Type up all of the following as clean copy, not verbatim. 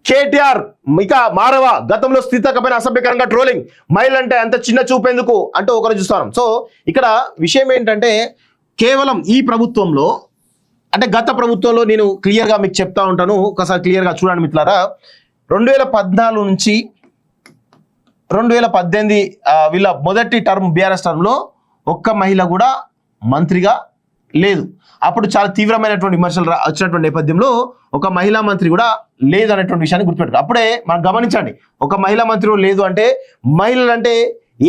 కేటీఆర్ ఇక మారవ గతంలో స్థితకమైన అసభ్యకరంగా ట్రోలింగ్ మైల్ అంటే అంత చిన్న చూపేందుకు అంటూ ఒకరు చూస్తాం. సో ఇక్కడ విషయం ఏంటంటే కేవలం ఈ ప్రభుత్వంలో అంటే గత ప్రభుత్వంలో నేను క్లియర్గా మీకు చెప్తా ఉంటాను, ఒకసారి క్లియర్గా చూడండి మిత్రులారా. 2014 నుంచి 2018 వీళ్ళ మొదటి టర్మ్ బీఆర్ఎస్ టర్మ్లో ఒక్క మహిళ కూడా మంత్రిగా లేదు. అప్పుడు చాలా తీవ్రమైనటువంటి విమర్శలు వచ్చినటువంటి నేపథ్యంలో ఒక మహిళా మంత్రి కూడా లేదు అనేటువంటి విషయాన్ని గుర్తుపెట్టుకో. అప్పుడే మనం గమనించండి, ఒక మహిళా మంత్రి లేదు అంటే మహిళలు అంటే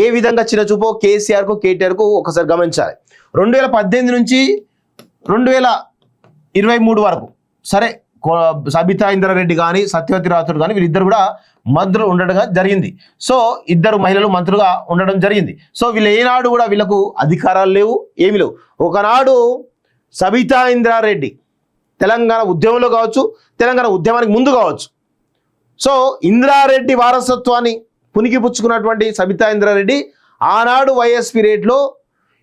ఏ విధంగా చిన్నచూపో కేసీఆర్కు కేటీఆర్కు ఒకసారి గమనించాలి. 2018 నుంచి 2023 వరకు సరే సబితా ఇంద్రారెడ్డి కానీ సత్యవతి రాథోడ్ కానీ వీళ్ళిద్దరు కూడా మంత్రులు ఉండడం జరిగింది. సో ఇద్దరు మహిళలు మంత్రులుగా ఉండడం జరిగింది. సో వీళ్ళు ఏనాడు కూడా వీళ్ళకు అధికారాలు లేవు, ఏమి లేవు. ఒకనాడు సబితా ఇంద్రారెడ్డి తెలంగాణ ఉద్యమంలో కావచ్చు, తెలంగాణ ఉద్యమానికి ముందు కావచ్చు, సో ఇంద్రారెడ్డి వారసత్వాన్ని పుణికిపుచ్చుకున్నటువంటి సబితా ఇంద్రారెడ్డి ఆనాడు వైఎస్ పీరియడ్లో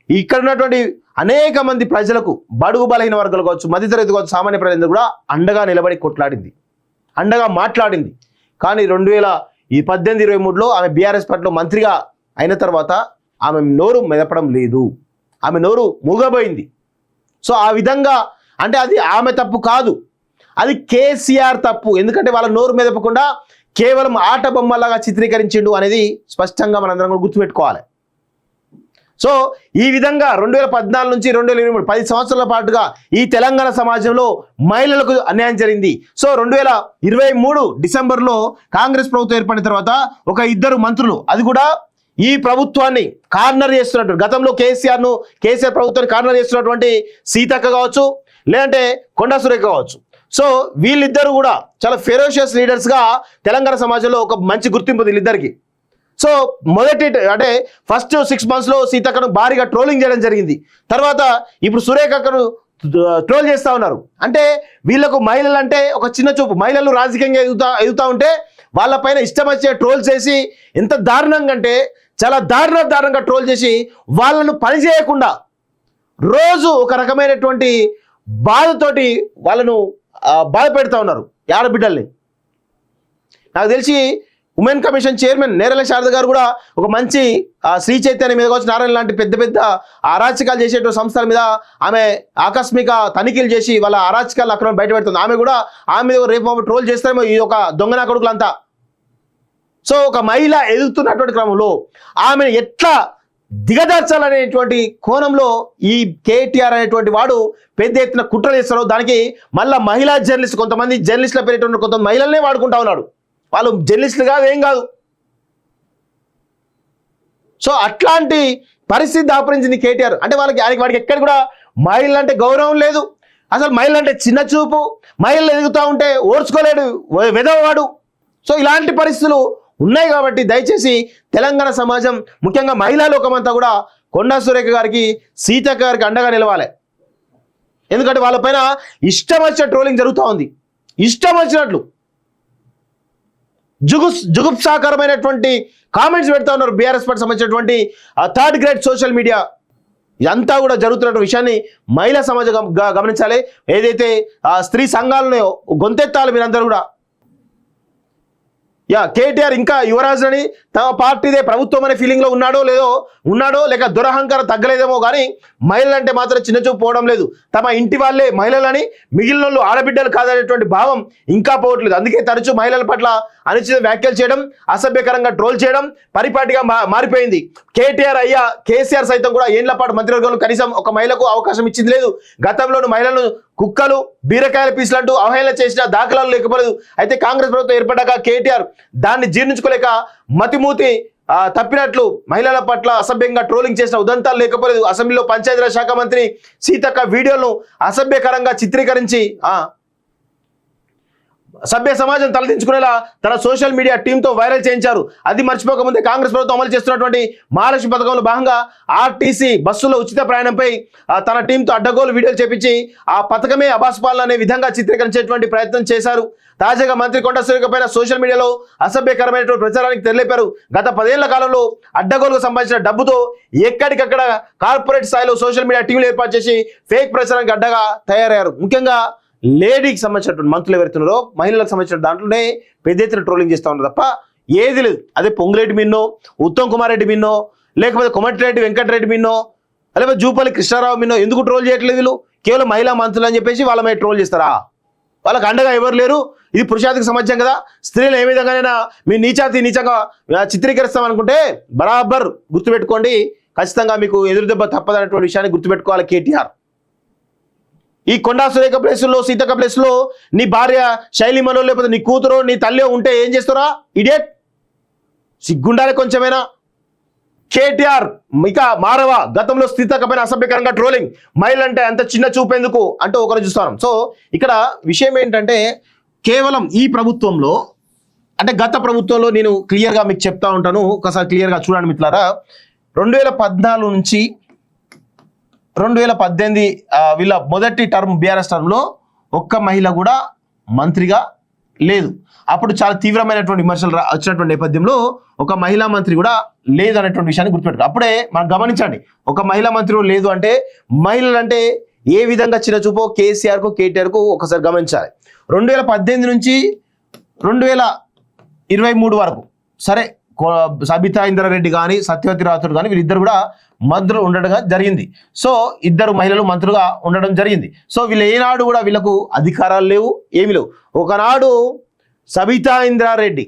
ఇక్కడ ఉన్నటువంటి అనేక మంది ప్రజలకు బడుగు బలహీన వర్గాలు కావచ్చు, మధ్యతరగతి కావచ్చు, సామాన్య ప్రజలందరూ కూడా అండగా నిలబడి కొట్లాడింది, అండగా మాట్లాడింది. కానీ 2018-23లో ఆమె బీఆర్ఎస్ పార్టీలో మంత్రిగా అయిన తర్వాత ఆమె నోరు మెదపడం లేదు, ఆమె నోరు మూగబోయింది. సో ఆ విధంగా అంటే అది ఆమె తప్పు కాదు, అది కేసీఆర్ తప్పు. ఎందుకంటే వాళ్ళ నోరు మెదపకుండా కేవలం ఆట బొమ్మలాగా చిత్రీకరించిండు అనేది స్పష్టంగా మనందరం కూడా గుర్తుపెట్టుకోవాలి. సో ఈ విధంగా 2014 నుంచి 2023 10 సంవత్సరాల పాటుగా ఈ తెలంగాణ సమాజంలో మహిళలకు అన్యాయం జరిగింది. సో 2023 డిసెంబర్లో కాంగ్రెస్ ప్రభుత్వం ఏర్పడిన తర్వాత ఒక ఇద్దరు మంత్రులు, అది కూడా ఈ ప్రభుత్వాన్ని కార్నర్ చేస్తున్నట్టు, గతంలో కేసీఆర్ ప్రభుత్వాన్ని కార్నర్ చేస్తున్నటువంటి సీతక్క కావచ్చు, లేదంటే కొండా సురేఖ కావచ్చు. సో వీళ్ళిద్దరు కూడా చాలా ఫెరోషియస్ లీడర్స్గా తెలంగాణ సమాజంలో ఒక మంచి గుర్తింపు వీళ్ళిద్దరికి. సో మొదటి అంటే ఫస్ట్ 6 monthsలో సీతక్కను భారీగా ట్రోలింగ్ చేయడం జరిగింది. తర్వాత ఇప్పుడు సురేఖను ట్రోల్ చేస్తూ ఉన్నారు. అంటే వీళ్ళకు మహిళలు అంటే ఒక చిన్న చూపు, మహిళలు రాజకీయంగా ఎదుగుతూ ఉంటే వాళ్ళపైన ఇష్టం వచ్చే ట్రోల్ చేసి ఎంత దారుణంగా అంటే చాలా దారుణంగా ట్రోల్ చేసి వాళ్ళను పని చేయకుండా రోజు ఒక రకమైనటువంటి బాధతోటి వాళ్ళను బాధ పెడతా ఉన్నారు ఆడబిడ్డల్ని. నాకు తెలిసి women commission chairman Nerella Sharada గారు కూడా ఒక మంచి శ్రీ చైతన్య మీద కావచ్చు, నారాయణ లాంటి పెద్ద పెద్ద అరాచకాలు చేసేటువంటి సంస్థల మీద ఆమె ఆకస్మిక తనిఖీలు చేసి వాళ్ళ అరాచకాలు అక్కడ బయట పెడుతుంది. ఆమె కూడా ఆమె మీద రేపు ట్రోల్ చేస్తారేమో ఈ ఒక దొంగనా కొడుకులంతా. సో ఒక మహిళ ఎదుగుతున్నటువంటి క్రమంలో ఆమెను ఎట్లా దిగదార్చాలనేటువంటి కోణంలో ఈ కేటీఆర్ అనేటువంటి వాడు పెద్ద ఎత్తున కుట్రలు చేస్తారో దానికి మళ్ళీ మహిళా జర్నలిస్ట్, కొంతమంది జర్నలిస్టుల పేరు కొంతమంది మహిళలనే వాడుకుంటా ఉన్నాడు. వాళ్ళు జర్నలిస్టులు కాదు, ఏం కాదు. సో అట్లాంటి పరిస్థితి దాపురించింది కేటీఆర్. అంటే వాడికి ఎక్కడ కూడా మహిళలు అంటే గౌరవం లేదు, అసలు మహిళలు అంటే చిన్న చూపు, మహిళలు ఎదుగుతూ ఉంటే ఓర్చుకోలేడు వెదవవాడు. సో ఇలాంటి పరిస్థితులు ఉన్నాయి కాబట్టి దయచేసి తెలంగాణ సమాజం, ముఖ్యంగా మహిళా లోకమంతా కూడా కొండా సురేఖ గారికి, సీతక్క గారికి అండగా నిలవాలి. ఎందుకంటే వాళ్ళపైన ఇష్టం వచ్చిన ట్రోలింగ్ జరుగుతూ ఉంది, ఇష్టం వచ్చినట్లు జుగుప్సాకరమైనటువంటి కామెంట్స్ పెడతా ఉన్నారు బీఆర్ఎస్ పార్టీ సంబంధించినటువంటి 3rd grade సోషల్ మీడియా. ఇదంతా కూడా జరుగుతున్న విషయాన్ని మహిళా సమాజం గమనించాలి. ఏదైతే స్త్రీ సంఘాలు ఉన్నాయో గొంతెత్తాలి మీరందరూ కూడా. కేటీఆర్ ఇంకా యువరాజు అని తమ పార్టీదే ప్రభుత్వం అనే ఫీలింగ్లో ఉన్నాడో లేక దురహంకారం తగ్గలేదేమో కానీ మహిళలంటే మాత్రం చిన్నచూపు పోవడం లేదు. తమ ఇంటి వాళ్ళే మహిళలని, మిగిలిన వాళ్ళు ఆడబిడ్డలు కాదనేటువంటి భావం ఇంకా పోవట్లేదు. అందుకే తరచూ మహిళల పట్ల అనుచిత వ్యాఖ్యలు చేయడం, అసభ్యకరంగా ట్రోల్ చేయడం పరిపాటిగా మారిపోయింది. కేసీఆర్ సైతం కూడా ఏళ్ల పాటు మంత్రివర్గంలో కనీసం ఒక మహిళకు అవకాశం ఇచ్చింది లేదు. గతంలోని మహిళలను కుక్కలు, బీరకాయల పీసులు అంటూ అవహేళన చేసిన దాఖలాలు లేకపోలేదు. అయితే కాంగ్రెస్ ప్రభుత్వం ఏర్పడ్డాక కేటీఆర్ దాన్ని జీర్ణించుకోలేక మతిమూతి తప్పినట్లు మహిళల పట్ల అసభ్యంగా ట్రోలింగ్ చేసిన ఉదంతాలు లేకపోలేదు. అసెంబ్లీలో పంచాయతీరాజ్ శాఖ మంత్రి సీతక్క వీడియోలను అసభ్యకరంగా చిత్రీకరించి సభ్య సమాజం తలదించుకునేలా తన సోషల్ మీడియా టీంతో వైరల్ చేయించారు. అది మర్చిపోకముందే కాంగ్రెస్ ప్రభుత్వం అమలు చేస్తున్నటువంటి మహాలక్ష్మి పథకంలో భాగంగా ఆర్టీసీ బస్సులో ఉచిత ప్రయాణంపై తన టీంతో అడ్డగోలు వీడియోలు చేపించి ఆ పథకమే అబాస్పాలన అనే విధంగా చిత్రీకరించేటువంటి ప్రయత్నం చేశారు. తాజాగా మంత్రి కొండా సురేఖ పైన సోషల్ మీడియాలో అసభ్యకరమైనటువంటి ప్రచారానికి తెరలేపారు. గత 10 ఏళ్ల కాలంలో అడ్డగోలుకు సంబంధించిన డబ్బుతో ఎక్కడికక్కడ కార్పొరేట్ స్థాయిలో సోషల్ మీడియా టీంలు ఏర్పాటు చేసి ఫేక్ ప్రచారానికి అడ్డగా తయారయ్యారు. ముఖ్యంగా లేడీకి సంబంధించినటువంటి మంత్రులు ఎవరైతున్నారో మహిళలకు సంబంధించిన దాంట్లోనే పెద్ద ఎత్తున ట్రోలింగ్ చేస్తూ ఉన్నారు తప్ప ఏది లేదు. అదే పొంగులేటి మిన్నో, ఉత్తమ్ కుమార్ రెడ్డి మిన్నో, లేకపోతే కోమటిరెడ్డి వెంకటరెడ్డి మిన్నో, లేకపోతే జూపల్లి కృష్ణారావు మిన్నో ఎందుకు ట్రోల్ చేయట్లేదు వీళ్ళు? కేవలం మహిళా మంత్రులు అని చెప్పేసి వాళ్ళ మీద ట్రోల్ చేస్తారా? వాళ్ళకి అండగా ఎవరు లేరు. ఇది పురుషాధిక సమాజం కదా. స్త్రీలు ఏ విధంగానైనా మీ నీచంగా చిత్రీకరిస్తాం అనుకుంటే బరాబర్ గుర్తుపెట్టుకోండి, ఖచ్చితంగా మీకు ఎదురు దెబ్బ తప్పదనేటువంటి విషయాన్ని గుర్తుపెట్టుకోవాలి కేటీఆర్. ఈ కొండా సురేఖ ప్లేసుల్లో, సీతక్క ప్లేసులో నీ భార్య శైలిమనో లేకపోతే నీ కూతురు నీ తల్లి ఉంటే ఏం చేస్తారా? ఇడియట్, సిగ్గుండాలి కొంచెమైనా. కేటీఆర్ ఇక మారవ గతంలో సీతక్క పైన అసభ్యకరంగా ట్రోలింగ్, మహిళంటే అంత చిన్న చూపేందుకు అంటూ ఒకరు చూస్తాం. సో ఇక్కడ విషయం ఏంటంటే కేవలం ఈ ప్రభుత్వంలో అంటే గత ప్రభుత్వంలో నేను క్లియర్గా మీకు చెప్తా ఉంటాను, ఒకసారి క్లియర్గా చూడండి మిత్రులారా. 2014 నుంచి 2018 వీళ్ళ మొదటి టర్మ్ బీఆర్ఎస్ టర్మ్లో ఒక్క మహిళ కూడా మంత్రిగా లేదు. అప్పుడు చాలా తీవ్రమైనటువంటి విమర్శలు వచ్చినటువంటి నేపథ్యంలో ఒక మహిళా మంత్రి కూడా లేదు అనేటువంటి విషయాన్ని గుర్తుపెట్టుకో. అప్పుడే మనం గమనించండి, ఒక మహిళా మంత్రి లేదు అంటే మహిళలు అంటే ఏ విధంగా చిన్న చూపో కేసీఆర్కు కేటీఆర్కు ఒకసారి గమనించాలి. 2018 నుంచి 2023 వరకు సరే సబితా ఇంద్రారెడ్డి కానీ సత్యవతి రాథోడ్ కానీ వీళ్ళిద్దరు కూడా మంత్రులు ఉండడం జరిగింది. సో ఇద్దరు మహిళలు మంత్రులుగా ఉండడం జరిగింది. సో వీళ్ళు ఏనాడు కూడా వీళ్ళకు అధికారాలు లేవు, ఏమి లేవు. ఒకనాడు సబితా ఇంద్రారెడ్డి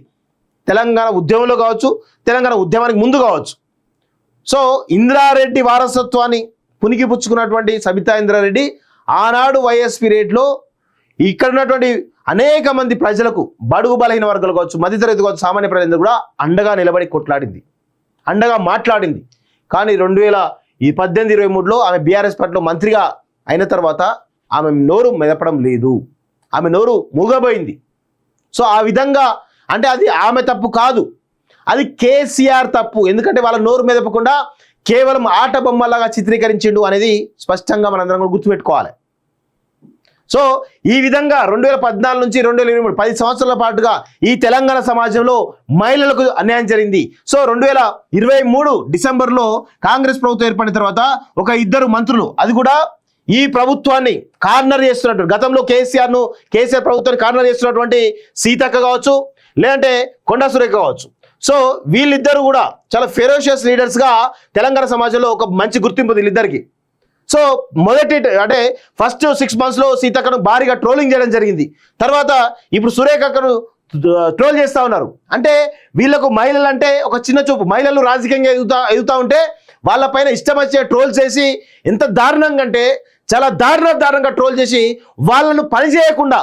తెలంగాణ ఉద్యమంలో కావచ్చు, తెలంగాణ ఉద్యమానికి ముందు కావచ్చు, సో ఇంద్రారెడ్డి వారసత్వాన్ని పుణికిపుచ్చుకున్నటువంటి సబితా ఇంద్రారెడ్డి ఆనాడు వైఎస్ పీరియడ్లో ఇక్కడ ఉన్నటువంటి అనేక మంది ప్రజలకు, బడుగు బలహీన వర్గాలు కావచ్చు, మధ్యతరగతి కావచ్చు, సామాన్య ప్రజలందరూ కూడా అండగా నిలబడి కొట్లాడింది, అండగా మాట్లాడింది. కానీ 2018-23లో ఆమె బీఆర్ఎస్ పార్టీలో మంత్రిగా అయిన తర్వాత ఆమె నోరు మెదపడం లేదు, ఆమె నోరు మూగబోయింది. సో ఆ విధంగా అంటే అది ఆమె తప్పు కాదు, అది కేసీఆర్ తప్పు. ఎందుకంటే వాళ్ళ నోరు మెదపకుండా కేవలం ఆట బొమ్మలాగా చిత్రీకరించిండు అనేది స్పష్టంగా మనందరం కూడా గుర్తుపెట్టుకోవాలి. సో ఈ విధంగా 2014 నుంచి 2023 10 సంవత్సరాల పాటుగా ఈ తెలంగాణ సమాజంలో మహిళలకు అన్యాయం జరిగింది. సో 2023 డిసెంబర్లో కాంగ్రెస్ ప్రభుత్వం ఏర్పడిన తర్వాత ఒక ఇద్దరు మంత్రులు, అది కూడా ఈ ప్రభుత్వాన్ని కార్నర్ చేస్తున్నట్టు, గతంలో కేసీఆర్ ప్రభుత్వాన్ని కార్నర్ చేస్తున్నటువంటి సీతక్క కావచ్చు, లేదంటే కొండా సురేఖ కావచ్చు. సో వీళ్ళిద్దరూ కూడా చాలా ఫెరోషియస్ లీడర్స్గా తెలంగాణ సమాజంలో ఒక మంచి గుర్తింపు వీళ్ళిద్దరికి. సో మొదటి అంటే ఫస్ట్ 6 monthsలో సీతక్కను భారీగా ట్రోలింగ్ చేయడం జరిగింది. తర్వాత ఇప్పుడు సురేఖను ట్రోల్ చేస్తూ ఉన్నారు. అంటే వీళ్ళకు మహిళలు అంటే ఒక చిన్న చూపు, మహిళలు రాజకీయంగా ఎదుగుతూ ఉంటే వాళ్ళపైన ఇష్టం వచ్చే ట్రోల్ చేసి ఎంత దారుణంగా అంటే చాలా దారుణంగా ట్రోల్ చేసి వాళ్ళను పని చేయకుండా